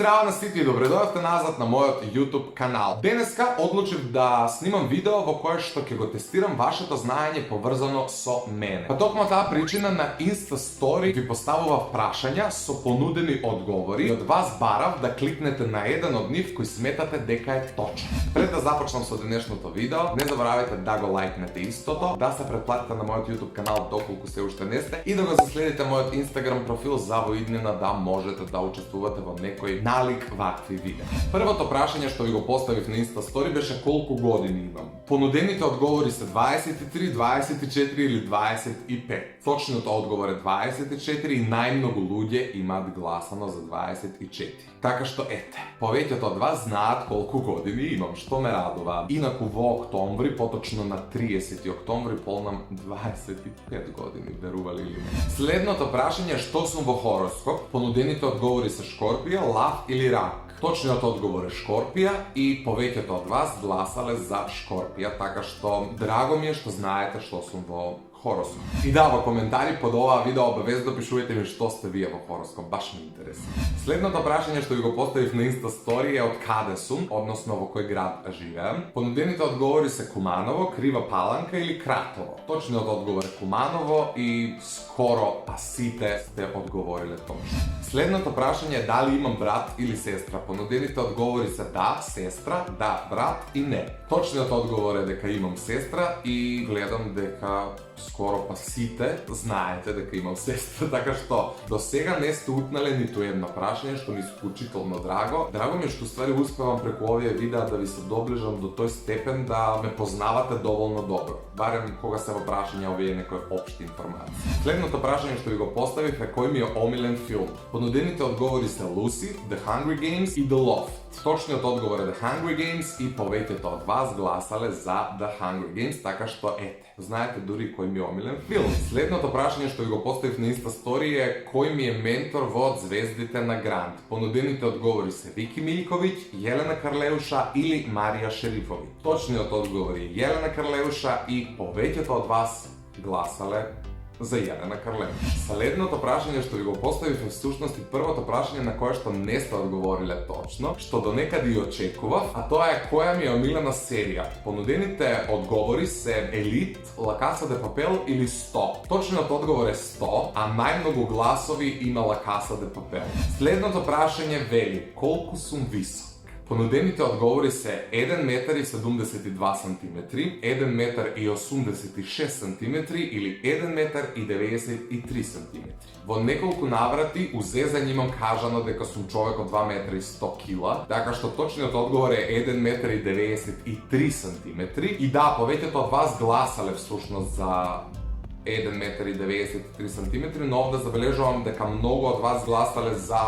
Здрава на сите и добре дојавте назад на мојот YouTube канал. Денеска одлучив да снимам видео во кое што ќе го тестирам вашето знаење поврзано со мене. Па токму таа причина на Insta Story ви поставував прашања со понудени одговори и од вас барав да кликнете на еден од нив кој сметате дека е точен. Пред да започнам со денешното видео, не заборавајте да го лајкнете истото, да се претплатите на мојот YouTube канал доколку се уште не сте и да го заследите мојот Instagram профил за во иднина да можете да учествувате во некој налик вакви видеа. Првото прашање што ви го поставив на Insta Story беше колку години имам. Понудените одговори се 23, 24 или 25. Точниот одговор е 24 и најмногу луѓе имаат гласано за 24. Така што ете, повеќето од вас знаат колку години имам, што ме радува. Инаку во октомври, поточно на 30 октомври, полнам 25 години, верували или не. Следното прашање е што сум во хороскоп. Понудените одговори се Шкорпија, Лав или Рак. Точниот одговор е Шкорпија и повеќето од вас гласале за Шкорпија, така што драго ми е што знаете што сум во хороскоп. И да, во коментари под оваа видео обавезно пишувајте ми што сте вие во хороскоп, баш ме интересува. Следното прашање што ви го поставив на Insta Story е од каде сум, односно во кој град живеам. Понудените одговори се Куманово, Крива Паланка или Кратово. Точниот одговор е Куманово и скоро па сите сте одговориле точно. Следното прашање е дали имам брат или сестра. Понудените одговори се да, сестра, да, брат и не. Точниот одговор е дека имам сестра и гледам дека скоро па сите знаете дека имам сестра, така што до сега не сте утнале ниту едно прашање, што ми е исклучително драго. Драго ми е што ствари успевам преку овие видеа да ви се доближам до тој степен да ме познавате доволно добро. Барем кога се во прашање овие некои општи информации. Следното прашање што ви го поставив е кој ми е омилен филм. Понудените одговори се Lucy, The Hunger Games и The Loft. Точниот одговор е The Hunger Games и повеќето од вас гласале за The Hunger Games, така што ете, знаете дури кој ми е омилен филм. Следното прашање што ви го поставив на Insta Story е кој ми е ментор во Звездите на Грант. Понудените одговори се Вики Милјковиќ, Јелена Карлеуша или Марија Шерифови. Точниот одговор е Јелена Карлеуша и повеќето од вас гласале за Јелена Карлеуша. Следното прашање што ви го поставив е всушност и првото прашање на кое што не сте одговориле точно, што до некаде и очекував, а тоа е која ми е омилена серија. Понудените одговори се Елит, La Casa de Papel или 100. Точниот одговор е 100, а најмногу гласови има La Casa de Papel. Следното прашање вели колку сум висок. Понудените одговори се 1 метар и 72 сантиметри, 1 метар и 86 сантиметри или 1 метар и 93 сантиметри. Во неколку наврати у зезање имам кажано дека сум човек од 2 метра и 100 кила, така што точниот одговор е 1 метар и 93 сантиметри. И да, повеќето од вас гласале всушност за 1 метар и 93 сантиметри, но овде забележувам дека многу од вас гласале за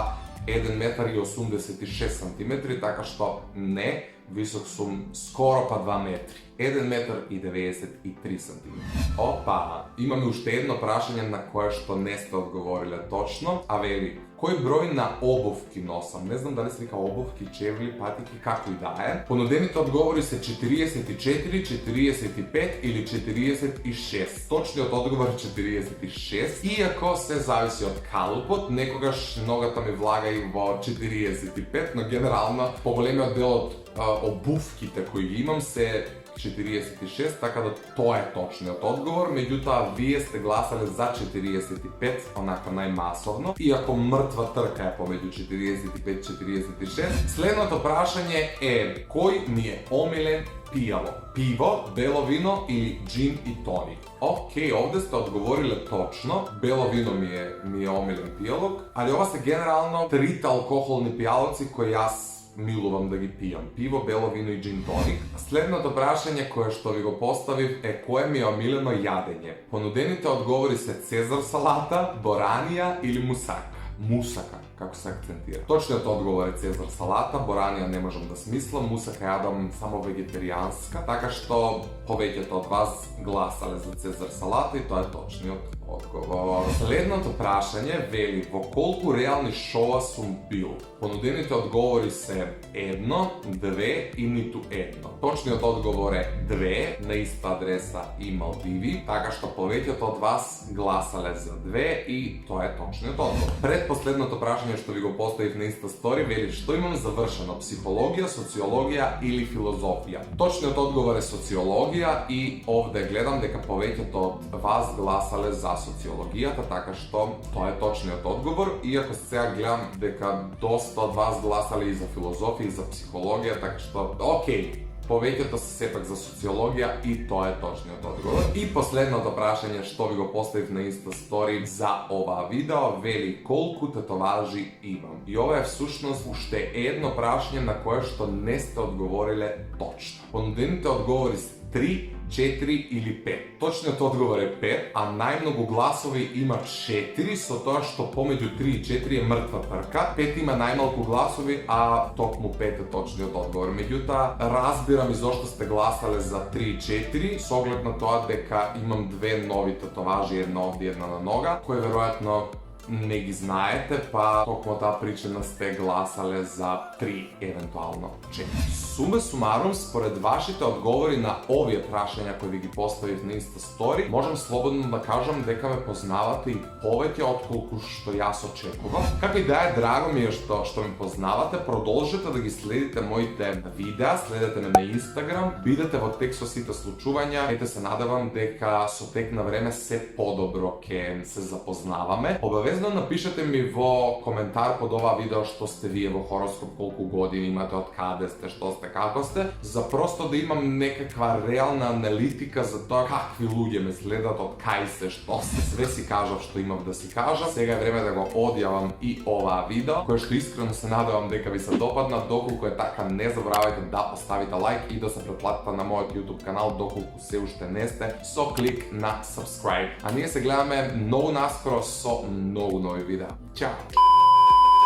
1 метар и 86 сантиметри, така што не, висок сум скоро па 2 метри. 1 метар и 93 сантиметри. Опа, имаме уште едно прашање на кое што не сте одговориле точно, а вели кој број на обувки носам? Не знам дали се вика обувки, чевли, патики, како и да е. Понудените одговори се 44, 45 или 46. Точниот одговор е 46. Иако се зависи од калупот, некогаш ногата ми влага и во 45, но генерално поголемиот дел од обувките кои ги имам се 46, така да тоа е точниот одговор, меѓутоа вие сте гласале за 45, онака најмасовно, иако мртва трка е помеѓу 45-46. Следното прашање е кој ми е омилен пијало? Пиво, бело вино или джин и тоник? Океј, овде сте одговориле точно. Бело вино ми е омилен пијалок, али ова се генерално трите алкохолни пијалоци кои јас милувам да ги пијам. Пиво, бело вино и джин тоник. Следното прашање кое што ви го поставив е кое ми е омилено јадење. Понудените одговори се Цезар салата, боранија или мусака. Мусака, како се акцентира. Точниот одговор е Цезар салата, боранија не можам да смислам, мусака јадам само вегетаријанска, така што повеќето од вас гласале за Цезар салата и тоа е точниот одговор. Следното прашање вели во колку реални шоуа сум бил. Понудените одговори се 1, 2 и ниту едно. Точниот одговор е 2 на иста адреса и Малдиви, така што повеќето од вас гласале за 2 и тоа е точниот одговор. Предпоследното прашање прашање што ви го поставив на Insta Story, вели што имам завршено: психологија, социологија или филозофија. Точниот одговор е социологија и овде гледам дека повеќето од вас гласале за социологијата, така што тоа е точниот одговор, иако сега гледам дека доста од вас гласале и за филозофија и за психологија, така што окей. Повеќето се сепак за социологија и тоа е точниот одговор. И последното прашање што ви го поставив на Insta Story за оваа видео вели колку татуажи имам. И ова е всушност уште едно прашање на кое што не сте одговориле точно. Понудените одговори се 3, 4 или 5. Точниот одговор е 5, а најмногу гласови има 4, со тоа што помеѓу 3 и 4 е мртва трка. 5 има најмалку гласови, а токму 5 е точниот одговор. Меѓутоа, разбирам и зошто сте гласале за 3 и 4, со оглед на тоа дека имам две нови татуажи, една овде и една на нога, кои веројатно не ги знаете, па токму таа причина сте гласале за 3, евентуално 4. Суме сумарум, според вашите одговори на овие прашања кои ви ги поставив на Insta Story, можам слободно да кажам дека ме познавате и повеќе отколку што јас очекував. Како и да е, драго ми е што ме познавате, продолжете да ги следите моите видеа, следете ме на Instagram, бидете во тек со сите случувања, ете се надевам дека со тек на време се подобро ќе се запознаваме. Обавезно напишете ми во коментар под ова видео што сте вие во хороскоп, колку години имате, од каде сте, што сте, како сте, за просто да имам некаква реална аналитика за тоа какви луѓе ме следат, од кај се, што се. Све си кажав што имав да си кажам. Сега е време да го одјавам и оваа видео, кое што искрено се надевам дека ви се допадна. Доколку е така, не забравајте да поставите лайк и да се претплатите на мојот YouTube канал доколку се уште не сте, со клик на subscribe. А ние се гледаме многу наскоро со многу нови видеа. Чао!